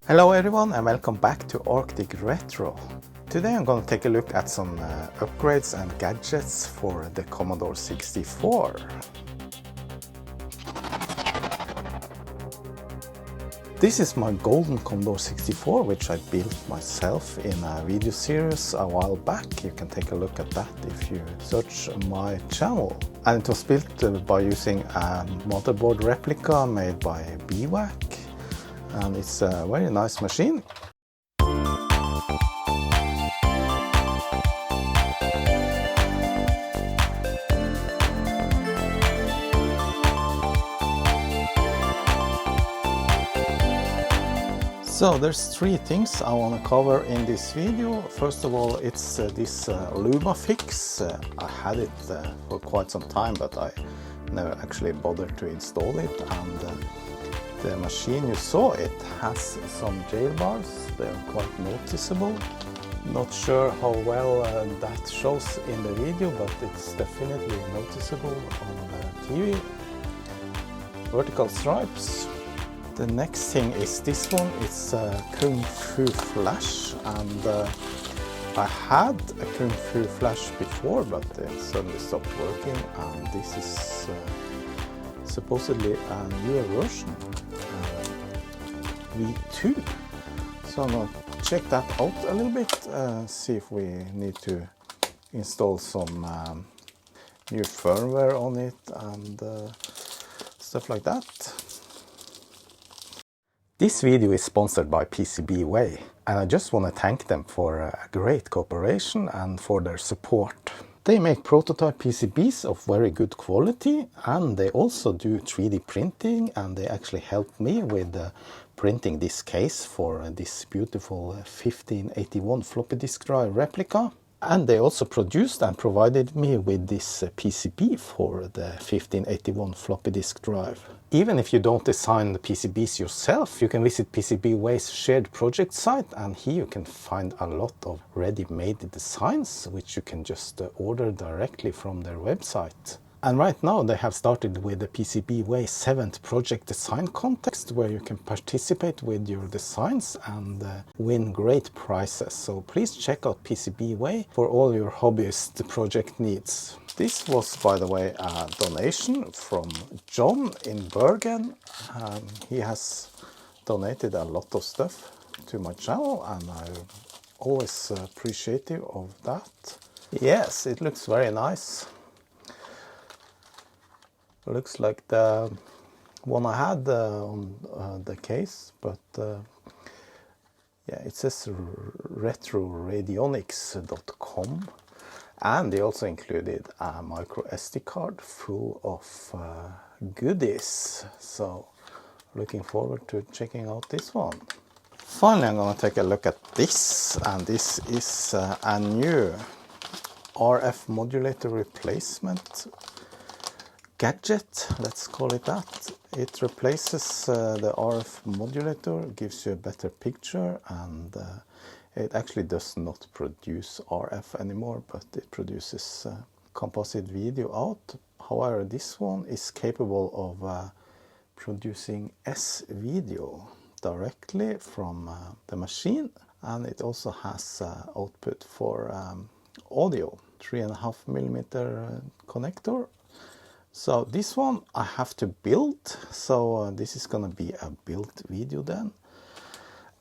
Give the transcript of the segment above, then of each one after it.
Hello everyone and welcome back to Arctic Retro. Today I'm going to take a look at some upgrades and gadgets for the Commodore 64. This is my golden Commodore 64, which I built myself in a video series a while back. You can take a look at that if you search my channel. And it was built by using a motherboard replica made by BWAC. And it's a very nice machine. So there's three things I want to cover in this video. First of all, it's this lumafix. I had it for quite some time, but I never actually bothered to install it. And the machine you saw, it has some jail bars. They're quite noticeable. Not sure how well that shows in the video, but it's definitely noticeable on the TV. Vertical stripes. The next thing is this one. It's a Kung Fu flash, and I had a Kung Fu flash before, but it suddenly stopped working, and this is supposedly a newer version, V2. So I'm going to check that out a little bit, see if we need to install some new firmware on it and stuff like that. This video is sponsored by PCBWay, and I just want to thank them for a great cooperation and for their support. They make prototype PCBs of very good quality, and they also do 3D printing, and they actually helped me with printing this case for this beautiful 1581 floppy disk drive replica. And they also produced and provided me with this PCB for the 1581 floppy disk drive. Even if you don't design the PCBs yourself, you can visit PCBWay's shared project site, and here you can find a lot of ready-made designs which you can just order directly from their website. And right now they have started with the PCBWay 7th project design contest, where you can participate with your designs and win great prizes. So please check out PCBWay for all your hobbyist project needs. This was, by the way, a donation from John in Bergen. He has donated a lot of stuff to my channel, and I'm always appreciative of that. Yes, it looks very nice. Looks like the one I had on the case, but yeah, it says retroradionics.com, and they also included a micro SD card full of goodies. So looking forward to checking out this one. Finally, I'm going to take a look at this, and this is a new RF Modulator replacement gadget, let's call it that. It replaces the RF Modulator, gives you a better picture, and it actually does not produce RF anymore, but it produces composite video out. However, this one is capable of producing S-video directly from the machine, and it also has output for audio, 3.5mm connector. So this one I have to build, so this is gonna be a built video then.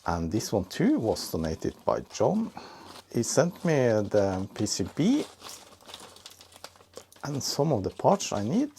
And this one too was donated by John. He sent me the PCB and some of the parts I need.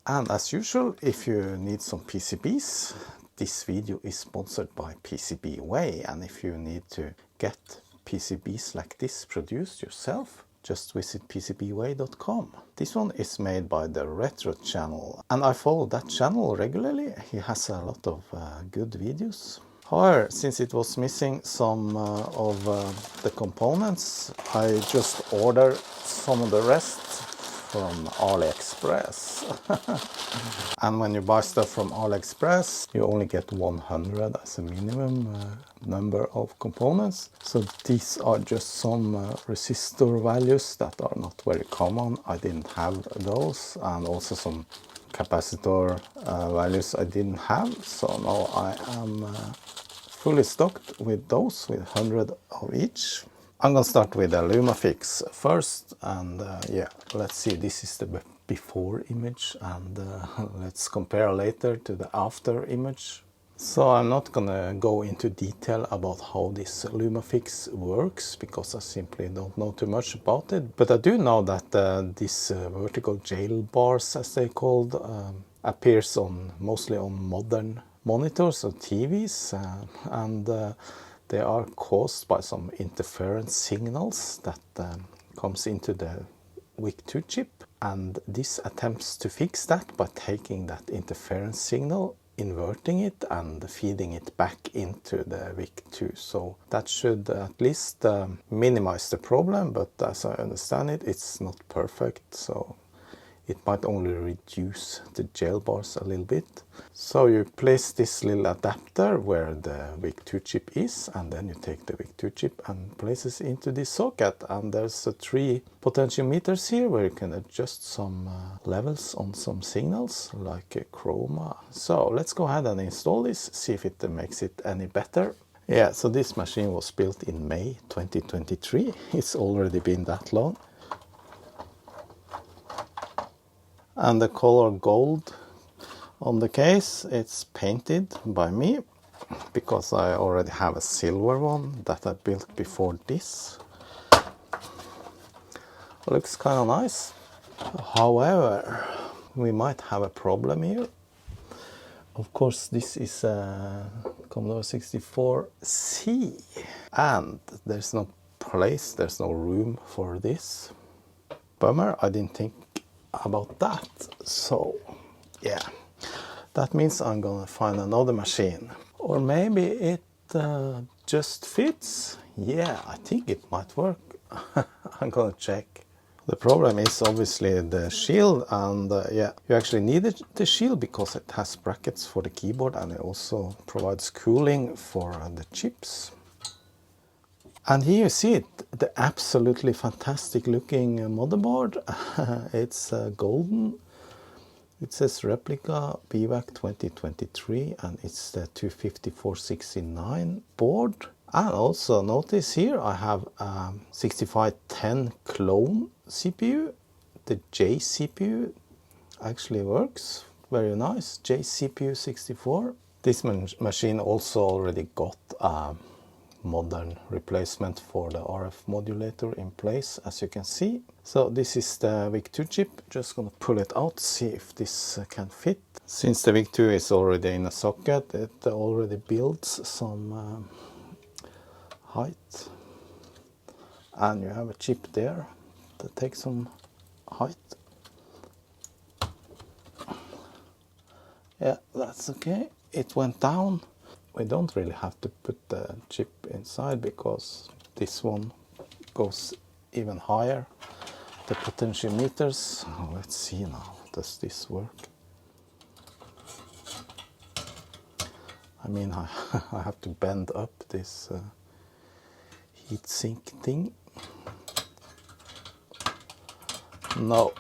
And as usual, if you need some PCBs, this video is sponsored by PCBWay. And if you need to get PCBs like this produced yourself, just visit PCBWay.com. This one is made by the Retro channel, and I follow that channel regularly. He has a lot of good videos. However, since it was missing some of the components, I just ordered some of the rest from AliExpress. And when you buy stuff from AliExpress, you only get 100 as a minimum number of components. So these are just some resistor values that are not very common. I didn't have those, and also some capacitor values I didn't have, so now I am fully stocked with those, with 100 of each. I'm gonna start with a lumafix first, and yeah, let's see, this is the before image, and let's compare later to the after image. So I'm not gonna go into detail about how this lumafix works, because I simply don't know too much about it, but I do know that this vertical jail bars, as they called, appears mostly on modern monitors or TVs, and they are caused by some interference signals that comes into the VIC-2 chip, and this attempts to fix that by taking that interference signal, inverting it and feeding it back into the VIC-2. So that should at least minimize the problem, but as I understand it, it's not perfect, so it might only reduce the jail bars a little bit. So you place this little adapter where the VIC-2 chip is, and then you take the VIC-2 chip and place it into this socket, and there's 3 potentiometers here where you can adjust some levels on some signals like a chroma. So let's go ahead and install this, see if it makes it any better. Yeah, so this machine was built in May 2023. It's already been that long. And the color gold on the case, it's painted by me, because I already have a silver one that I built before this. Looks kind of nice. However, we might have a problem here. Of course, this is a Commodore 64C, and there's no place, there's no room for this. Bummer, I didn't think about that. So yeah, that means I'm gonna find another machine, or maybe it just fits. Yeah, I think it might work. I'm gonna check. The problem is obviously the shield, and yeah, you actually need the shield because it has brackets for the keyboard, and it also provides cooling for the chips. And here you see it, the absolutely fantastic looking motherboard. It's golden. It says replica BVAC 2023, and it's the 25469 board. And also notice here I have 6510 clone CPU. The J CPU actually works very nice. J CPU 64. This machine also already got modern replacement for the RF modulator in place, as you can see. So this is the VIC-2 chip. Just gonna pull it out, see if this can fit. Since the VIC-2 is already in a socket, it already builds some height, and you have a chip there that takes some height. Yeah, that's okay. It went down. We don't really have to put the chip inside, because this one goes even higher. The potentiometers, let's see now, does this work? I mean, I have to bend up this heatsink thing. No,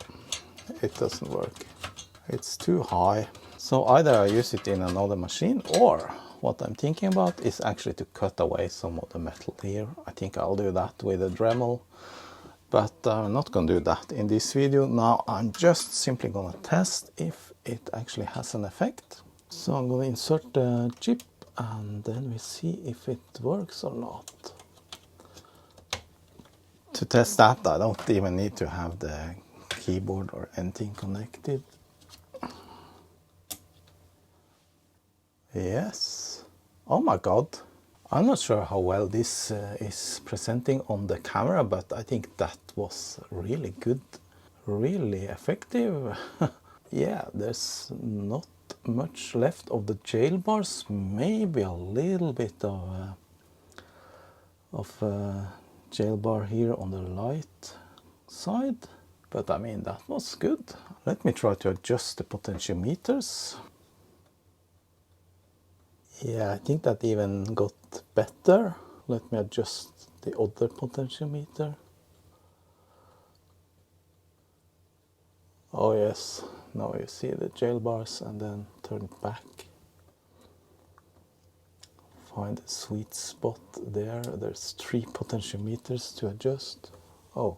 it doesn't work. It's too high. So either I use it in another machine, or what I'm thinking about is actually to cut away some of the metal here. I think I'll do that with a Dremel, but I'm not going to do that in this video. Now I'm just simply going to test if it actually has an effect. So I'm going to insert the chip, and then we see if it works or not. To test that, I don't even need to have the keyboard or anything connected. Yes. Oh my god. I'm not sure how well this is presenting on the camera, but I think that was really good. Really effective. Yeah, there's not much left of the jail bars. Maybe a little bit of jail bar here on the light side. But I mean, that was good. Let me try to adjust the potentiometers. Yeah, I think that even got better. Let me adjust the other potentiometer. Oh yes, now you see the jail bars, and then turn it back. Find a sweet spot there. There's 3 potentiometers to adjust. Oh,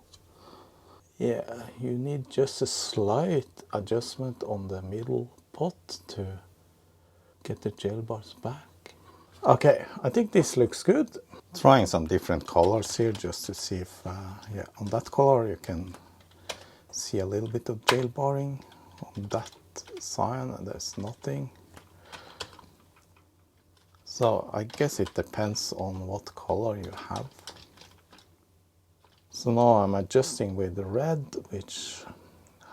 yeah, you need just a slight adjustment on the middle pot to get the jail bars back. Okay, I think this looks good. Trying some different colors here just to see if, yeah, on that color you can see a little bit of jail barring. On that sign there's nothing. So I guess it depends on what color you have. So now I'm adjusting with the red, which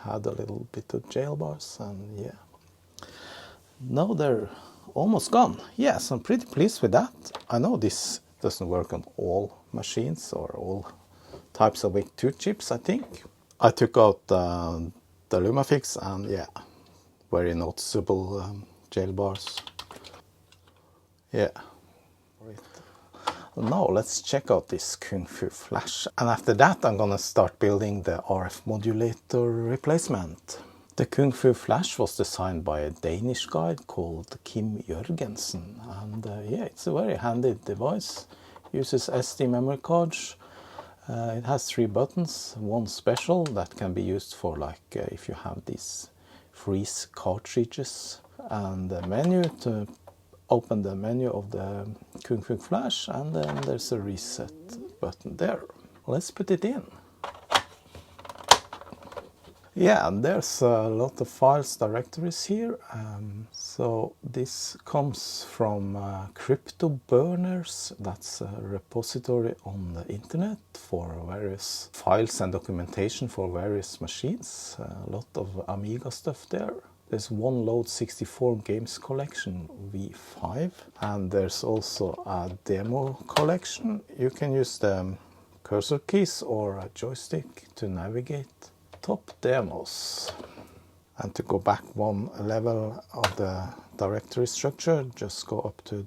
had a little bit of jail bars, and yeah. Now they're almost gone. Yes, I'm pretty pleased with that. I know this doesn't work on all machines or all types of VIC-2 chips, I think. I took out the lumafix, and yeah, very noticeable jail bars. Yeah. Now let's check out this Kung Fu Flash, and after that I'm gonna start building the RF Modulator replacement. The Kung Fu Flash was designed by a Danish guy called Kim Jørgensen, and yeah, it's a very handy device. Uses SD memory cards. It has 3 buttons, one special that can be used for like if you have these freeze cartridges, and the menu to open the menu of the Kung Fu Flash, and then there's a reset button there. Let's put it in. Yeah, and there's a lot of files directories here. So this comes from Crypto Burners. That's a repository on the internet for various files and documentation for various machines. A lot of Amiga stuff there. There's one Load 64 games collection V5, and there's also a demo collection. You can use the cursor keys or a joystick to navigate. Top demos. And to go back one level of the directory structure, just go up to ...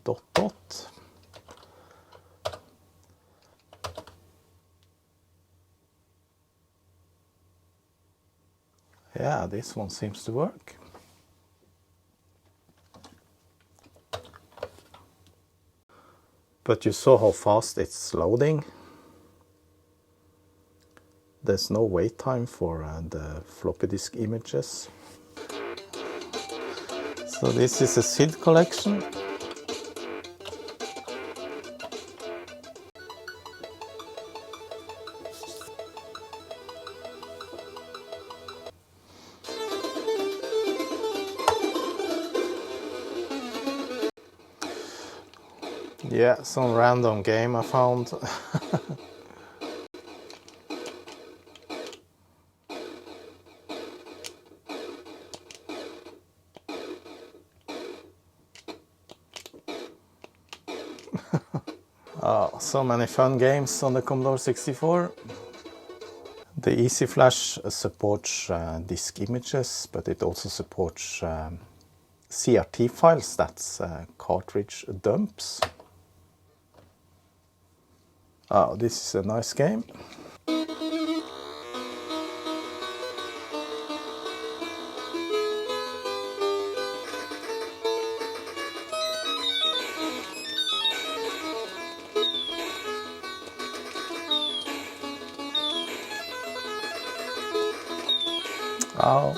Yeah, this one seems to work. But you saw how fast it's loading. There's no wait time for the floppy disk images. So this is a SID collection. Yeah, some random game I found. Oh, so many fun games on the Commodore 64. The Easy Flash supports disk images, but it also supports CRT files, that's cartridge dumps. Oh, this is a nice game. Oh.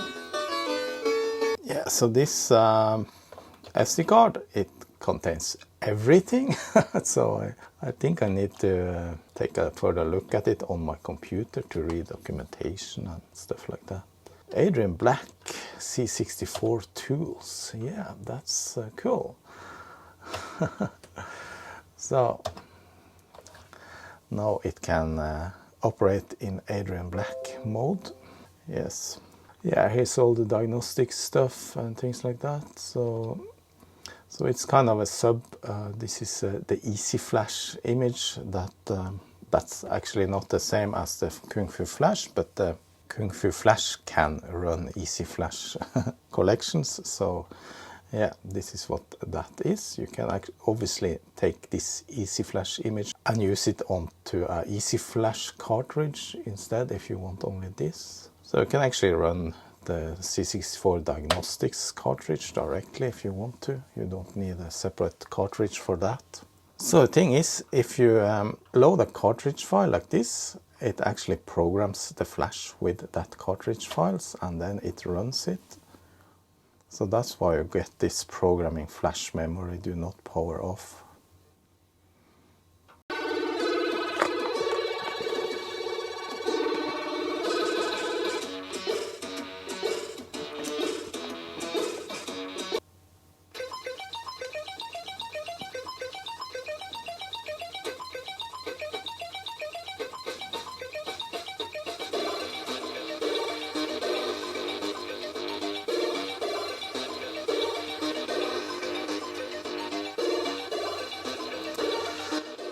Yeah, so this SD card, it contains everything. So I think I need to take a further look at it on my computer to read documentation and stuff like that. Adrian Black C64 tools. Yeah, that's cool. So now it can operate in Adrian Black mode. Yes. Yeah, here's all the diagnostic stuff and things like that. So it's kind of a sub. This is the Easy Flash image that's actually not the same as the Kung Fu Flash, but the Kung Fu Flash can run Easy Flash collections. So yeah, this is what that is. You can obviously take this Easy Flash image and use it onto a Easy Flash cartridge instead if you want only this. So you can actually run the C64 diagnostics cartridge directly if you want to. You don't need a separate cartridge for that. So the thing is, if you load a cartridge file like this, it actually programs the flash with that cartridge files and then it runs it. So that's why you get this programming flash memory do not power off.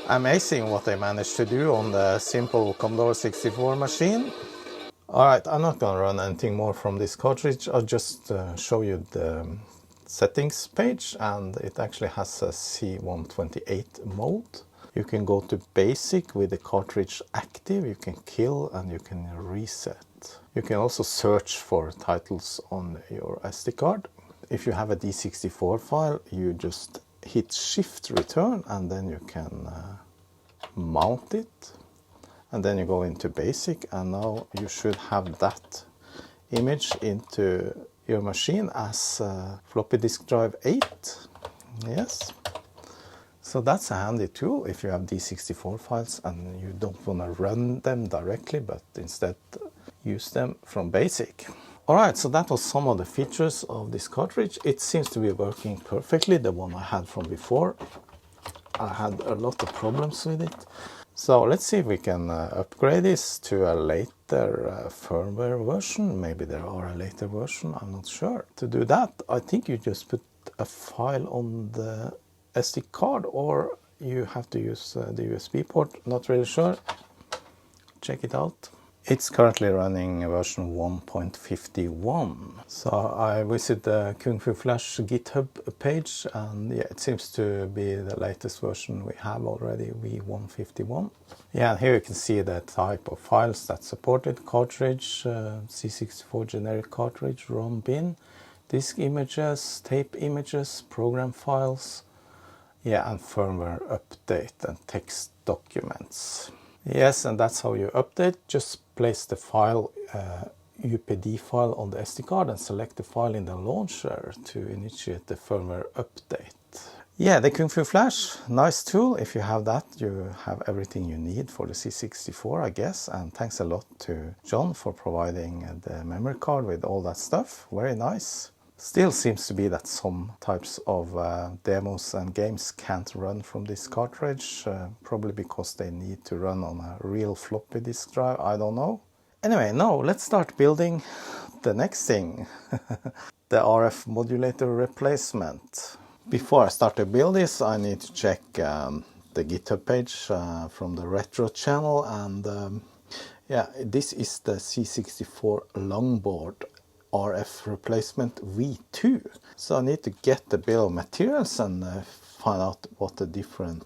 Amazing what they managed to do on the simple Commodore 64 machine. Alright, I'm not going to run anything more from this cartridge. I'll just show you the settings page, and it actually has a C128 mode. You can go to basic with the cartridge active, you can kill and you can reset. You can also search for titles on your SD card. If you have a D64 file, you just hit shift return and then you can mount it, and then you go into basic, and now you should have that image into your machine as floppy disk drive 8. Yes, so that's a handy tool if you have D64 files and you don't want to run them directly but instead use them from basic. Alright, so that was some of the features of this cartridge. It seems to be working perfectly, the one I had from before. I had a lot of problems with it. So let's see if we can upgrade this to a later firmware version. Maybe there are a later version, I'm not sure. To do that, I think you just put a file on the SD card, or you have to use the USB port, not really sure. Check it out. It's currently running version 1.51. So I visit the Kung Fu Flash GitHub page, and yeah, it seems to be the latest version we have already, V151. Yeah, and here you can see the type of files that supported: cartridge, C64 generic cartridge, ROM bin, disk images, tape images, program files, yeah, and firmware update and text documents. Yes, and that's how you update. Just place the file, UPD file on the SD card and select the file in the launcher to initiate the firmware update. Yeah, the Kung Fu Flash, nice tool. If you have that, you have everything you need for the C64, I guess. And thanks a lot to John for providing the memory card with all that stuff. Very nice. Still seems to be that some types of demos and games can't run from this cartridge, probably because they need to run on a real floppy disk drive, I don't know. Anyway, now let's start building the next thing, the RF Modulator replacement. Before I start to build this, I need to check the GitHub page from the retro channel, and yeah, this is the C64 longboard RF replacement V2. So I need to get the bill of materials and find out what the different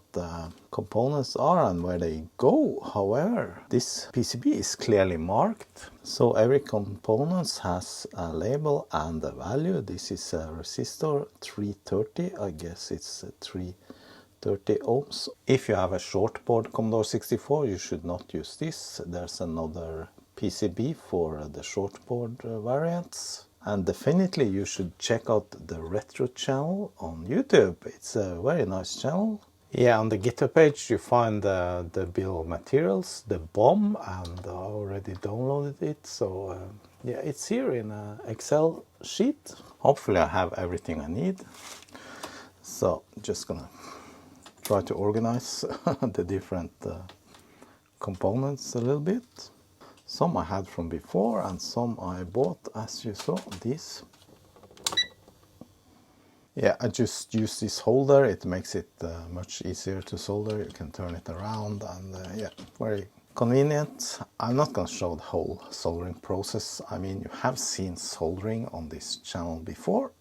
components are and where they go. However, this PCB is clearly marked, so every component has a label and a value. This is a resistor 330, I guess it's 330 ohms. If you have a shortboard Commodore 64, you should not use this. There's another PCB for the shortboard variants. And definitely you should check out the retro channel on YouTube. It's a very nice channel. Yeah, on the GitHub page you find the bill of materials, the BOM, and I already downloaded it. So yeah, it's here in an Excel sheet. Hopefully I have everything I need. So just gonna try to organize the different components a little bit. Some I had from before and some I bought, as you saw, these. Yeah, I just use this holder. It makes it much easier to solder. You can turn it around, and yeah, very convenient. I'm not going to show the whole soldering process. I mean, you have seen soldering on this channel before.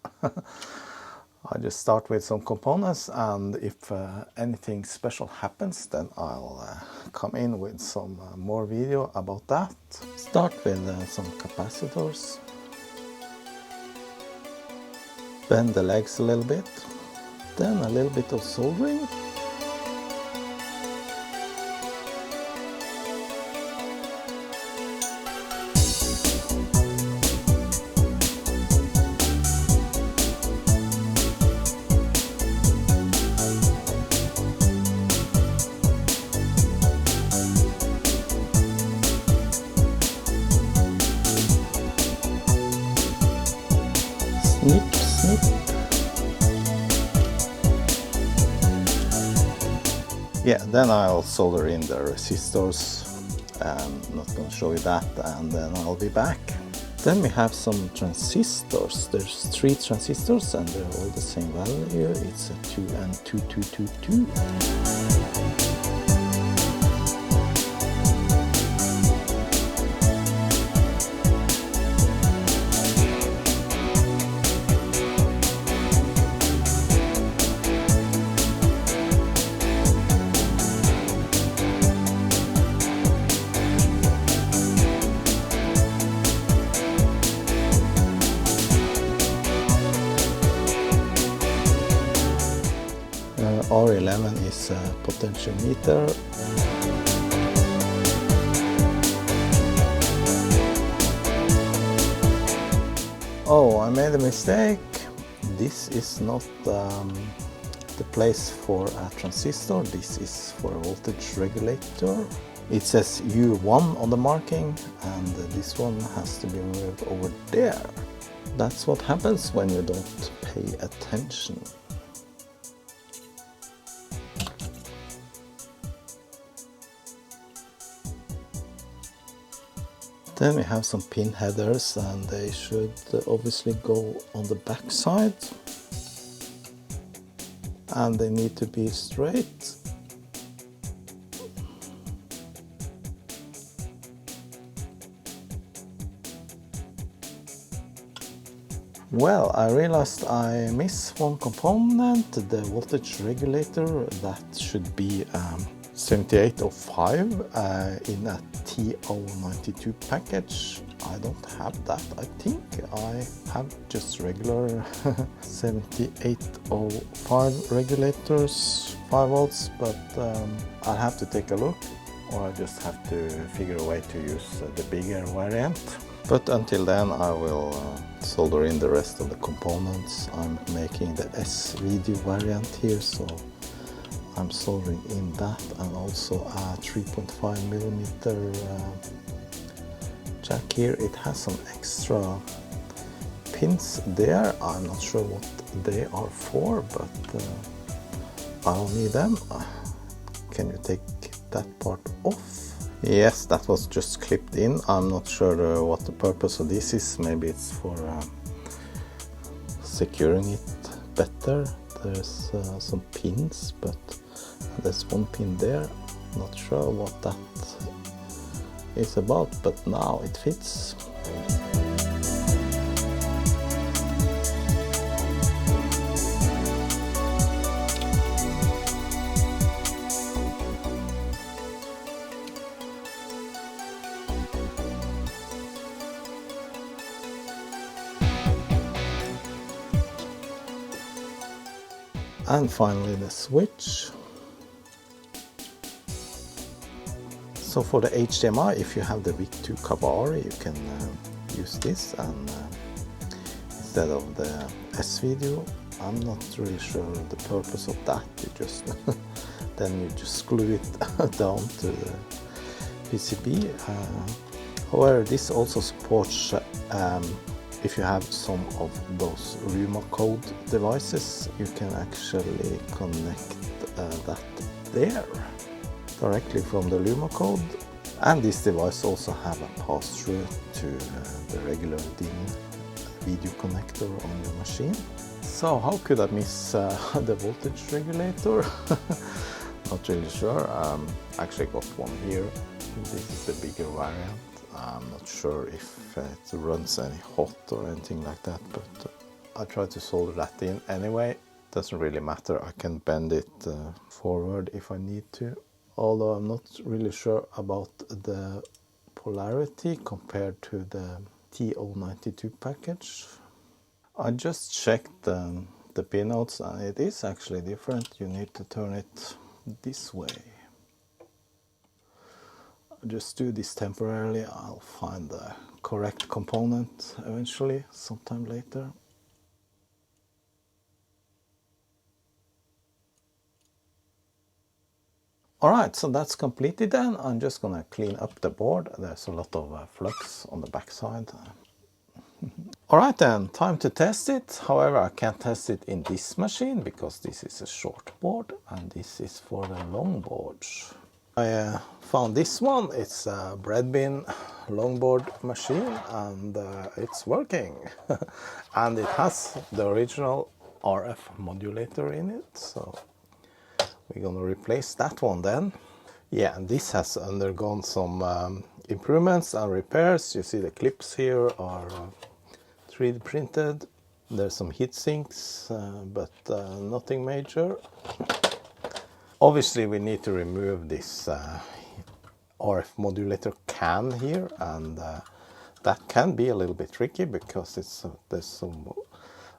I just start with some components, and if anything special happens, then I'll come in with some more video about that. Start with some capacitors. Bend the legs a little bit, then a little bit of soldering. Snip, snip. Yeah, then I'll solder in the resistors. I'm not going to show you that, and then I'll be back. Then we have some transistors. There's 3 transistors and they're all the same value. It's a 2 and 2, 2, 2, 2. R11 is a potentiometer. Oh, I made a mistake. This is not the place for a transistor. This is for a voltage regulator. It says U1 on the marking, and this one has to be moved over there. That's what happens when you don't pay attention. Then we have some pin headers, and they should obviously go on the back side, and they need to be straight. Well, I realized I missed one component, the voltage regulator. That should be 7805 in a TO92 package. I don't have that. I think I have just regular 7805 regulators, 5 volts, but I'll have to take a look, or I just have to figure a way to use the bigger variant. But until then I will solder in the rest of the components. I'm making the S-video variant here, so I'm soldering in that, and also a 3.5mm jack here. It has some extra pins there. I'm not sure what they are for, but I don't need them. Can you take that part off? Yes, that was just clipped in. I'm not sure what the purpose of this is. Maybe it's for securing it better. There's some pins, but there's one pin there. Not sure what that is about, but now it fits. And finally the switch. So for the HDMI, if you have the VIC-2 Commodore, you can use this, and instead of the S-video. I'm not really sure the purpose of that. You just then you just glue it down to the PCB. However, this also supports if you have some of those Luma code devices, you can actually connect that there directly from the Luma code. And this device also have a pass-through to the regular DIN video connector on your machine. So how could I miss the voltage regulator? Not really sure. Actually got one here. This is the bigger variant. I'm not sure if it runs any hot or anything like that, but I try to solder that in anyway. Doesn't really matter. I can bend it forward if I need to. Although I'm not really sure about the polarity compared to the TO92 package. I just checked the pinouts and it is actually different. You need to turn it this way. I'll just do this temporarily. I'll find the correct component eventually, sometime later. Alright, so that's completed then. I'm just gonna clean up the board. There's a lot of flux on the backside. Alright then, time to test it. However, I can't test it in this machine because this is a short board and this is for the long boards. I found this one. It's a bread bin longboard machine and it's working. And it has the original RF modulator in it, so we're gonna replace that one then. Yeah, and this has undergone some improvements and repairs. You see the clips here are 3D printed. There's some heat sinks, but nothing major. Obviously we need to remove this RF modulator can here, and that can be a little bit tricky because there's some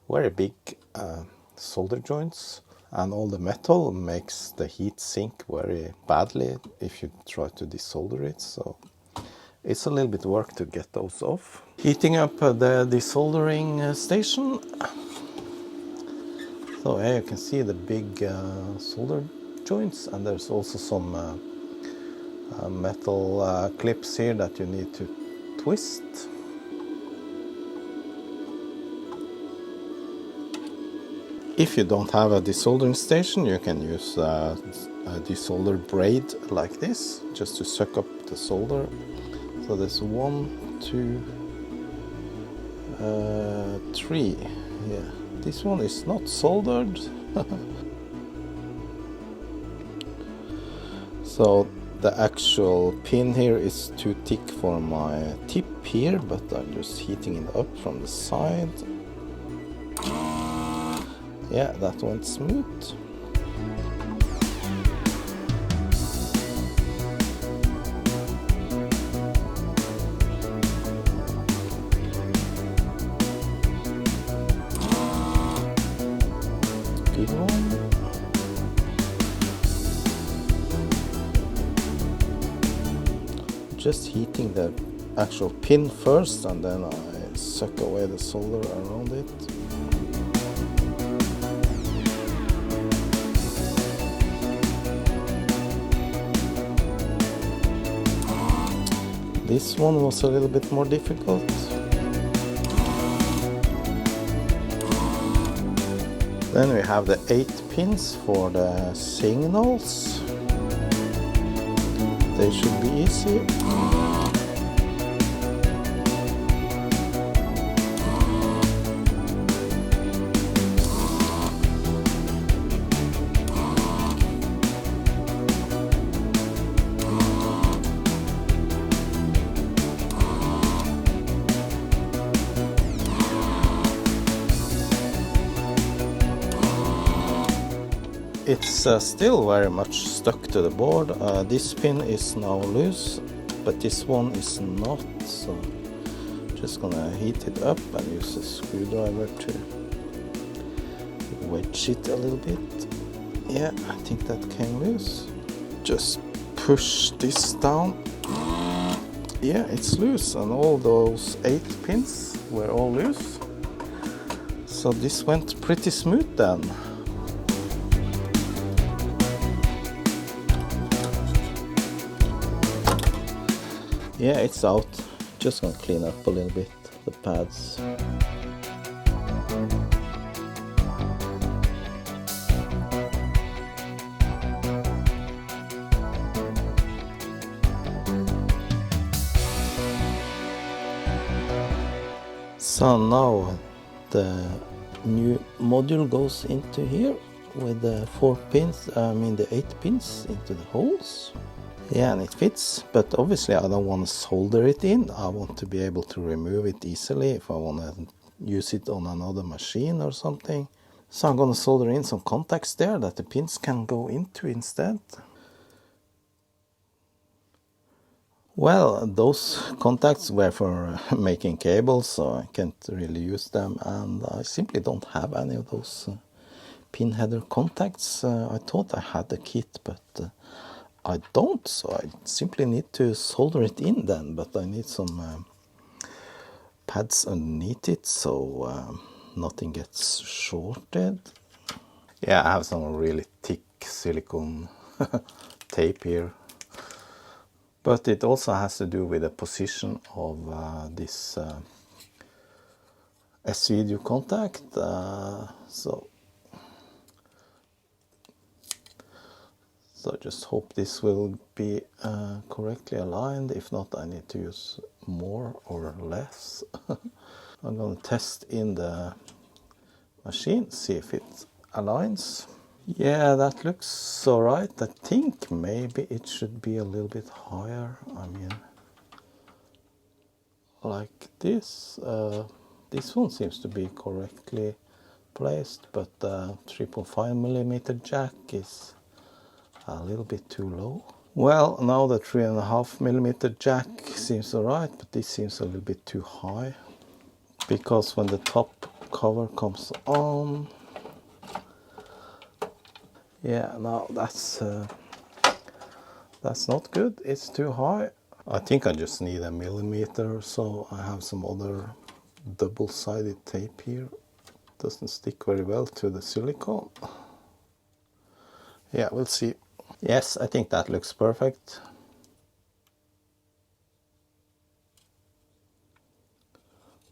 very big solder joints, and all the metal makes the heat sink very badly if you try to desolder it, so it's a little bit work to get those off. Heating up the desoldering station. So here you can see the big solder joints, and there's also some metal clips here that you need to twist. If you don't have a desoldering station, you can use a desolder braid like this, just to suck up the solder. So there's 1, 2, 3. Yeah, this one is not soldered. So the actual pin here is too thick for my tip here, but I'm just heating it up from the side. Yeah, that went smooth. Good one. Just heating the actual pin first, and then I suck away the solder around it. This one was a little bit more difficult. Then we have the 8 pins for the signals. They should be easy. It's still very much stuck to the board. This pin is now loose, but this one is not, so just gonna heat it up and use a screwdriver to wedge it a little bit. Yeah, I think that came loose. Just push this down. Yeah, it's loose, and all those 8 pins were all loose. So this went pretty smooth then. Yeah, it's out. Just gonna clean up a little bit the pads. So now the new module goes into here with the the 8 pins into the holes. Yeah, and it fits, but obviously I don't want to solder it in. I want to be able to remove it easily if I want to use it on another machine or something. So I'm going to solder in some contacts there that the pins can go into instead. Well, those contacts were for making cables, so I can't really use them, and I simply don't have any of those pin header contacts. I thought I had the kit, but I don't, so I simply need to solder it in then, but I need some pads underneath it so nothing gets shorted. Yeah, I have some really thick silicone tape here, but it also has to do with the position of this S-video contact, so I just hope this will be correctly aligned. If not, I need to use more or less. I'm going to test in the machine, see if it aligns. Yeah, that looks alright. I think maybe it should be a little bit higher. I mean, like this. This one seems to be correctly placed, but the 3.5mm jack is a little bit too low. Well, now the 3.5mm jack seems alright, but this seems a little bit too high, because when the top cover comes on, yeah, now that's not good. It's too high. I think I just need a millimeter, so I have some other double-sided tape here. Doesn't stick very well to the silicone. Yeah, we'll see. Yes, I think that looks perfect.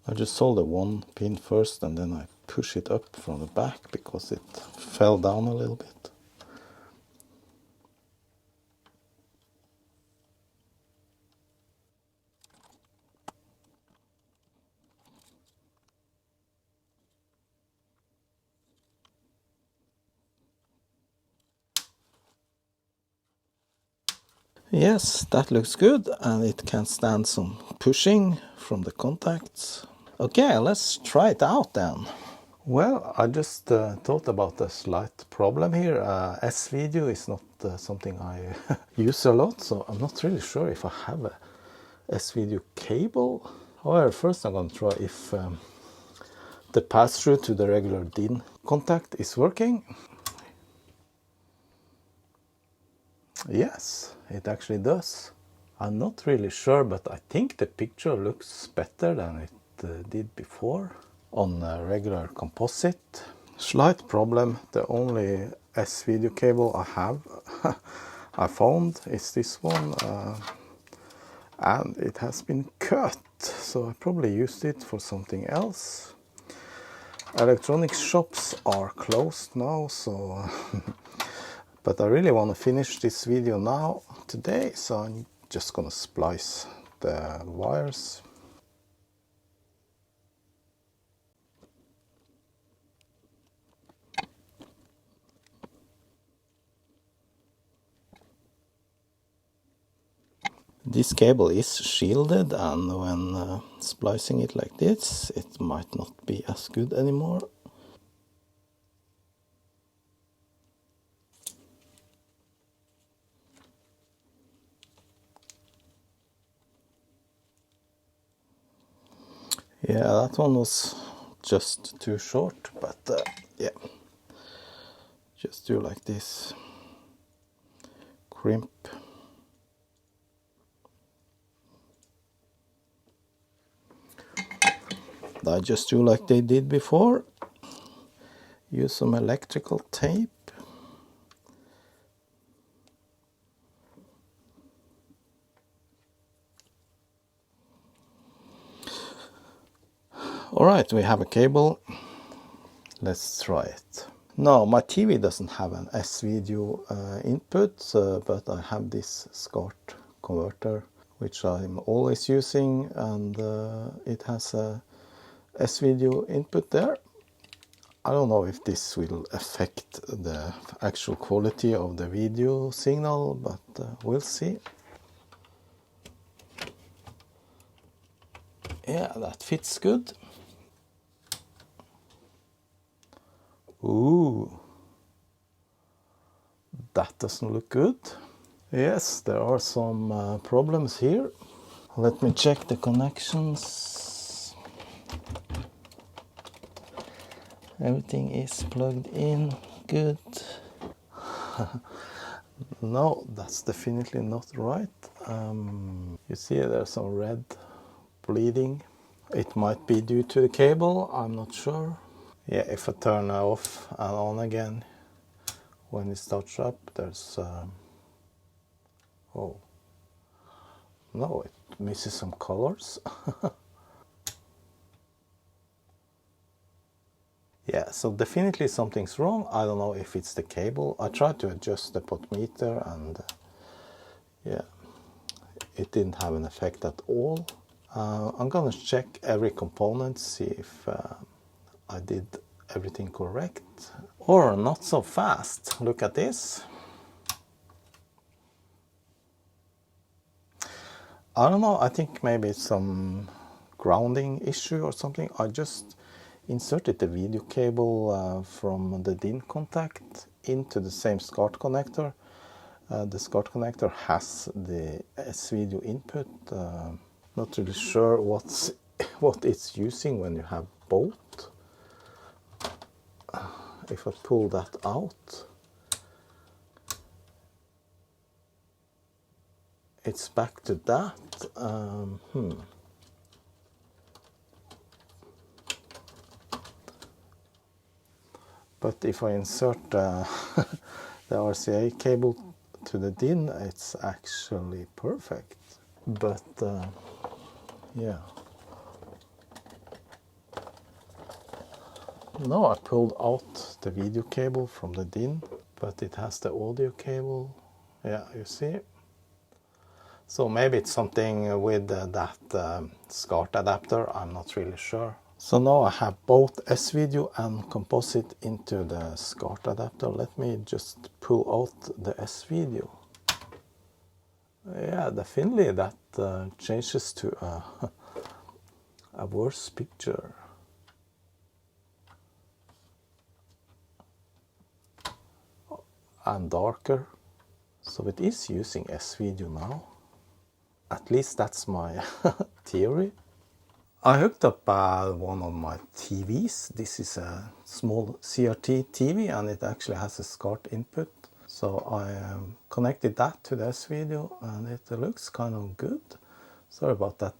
I just solder one pin first and then I push it up from the back because it fell down a little bit. Yes, that looks good, and it can stand some pushing from the contacts. Okay, let's try it out then. Well, I just thought about a slight problem here. S-video is not something I use a lot, so I'm not really sure if I have a S-video cable. However, first I'm going to try if the pass-through to the regular DIN contact is working. Yes, it actually does. I'm not really sure, but I think the picture looks better than it did before on a regular composite. Slight problem, the only S-video cable I have I found is this one, and it has been cut, so I probably used it for something else. Electronics shops are closed now, so but I really want to finish this video now today, so I'm just gonna splice the wires. This cable is shielded, and when splicing it like this, it might not be as good anymore. Yeah, that one was just too short, but yeah, just do like this, crimp. I just do like they did before, use some electrical tape. Alright, we have a cable. Let's try it. No, my TV doesn't have an S-video input, but I have this SCART converter, which I'm always using, and it has a S-video input there. I don't know if this will affect the actual quality of the video signal, but we'll see. Yeah, that fits good. Ooh, that doesn't look good. Yes, there are some problems here. Let me check the connections. Everything is plugged in good. No, that's definitely not right. You see there's some red bleeding. It might be due to the cable, I'm not sure. Yeah, if I turn off and on again, when it starts up, there's... oh, no, it misses some colors. Yeah, so definitely something's wrong. I don't know if it's the cable. I tried to adjust the potmeter and yeah, it didn't have an effect at all. I'm gonna check every component, see if I did everything correct. Or not so fast. Look at this. I don't know, I think maybe it's some grounding issue or something. I just inserted the video cable from the DIN contact into the same SCART connector. The SCART connector has the S-video input. Not really sure what it's using when you have both. If I pull that out, it's back to that. But if I insert the RCA cable to the DIN, it's actually perfect. But yeah. No, I pulled out the video cable from the DIN, but it has the audio cable. Yeah, you see. So maybe it's something with that SCART adapter, I'm not really sure. So now I have both S-video and composite into the SCART adapter. Let me just pull out the S-video. Yeah, definitely that changes to a worse picture. And darker. So it is using S-video now. At least that's my theory. I hooked up one of my TVs. This is a small CRT TV and it actually has a SCART input. So I connected that to the S-video and it looks kind of good. Sorry about that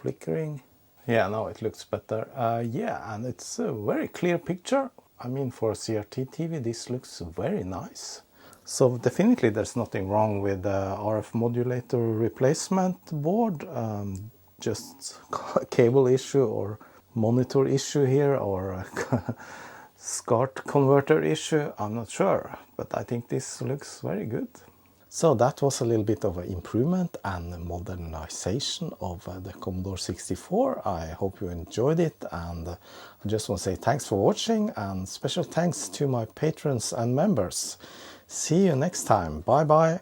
flickering. Yeah, now it looks better. Yeah, and it's a very clear picture. I mean, for a CRT TV, this looks very nice. So definitely there's nothing wrong with the RF Modulator replacement board. Just a cable issue or monitor issue here or a SCART converter issue, I'm not sure, but I think this looks very good. So that was a little bit of an improvement and modernization of the Commodore 64. I hope you enjoyed it, and I just want to say thanks for watching and special thanks to my patrons and members. See you next time. Bye bye.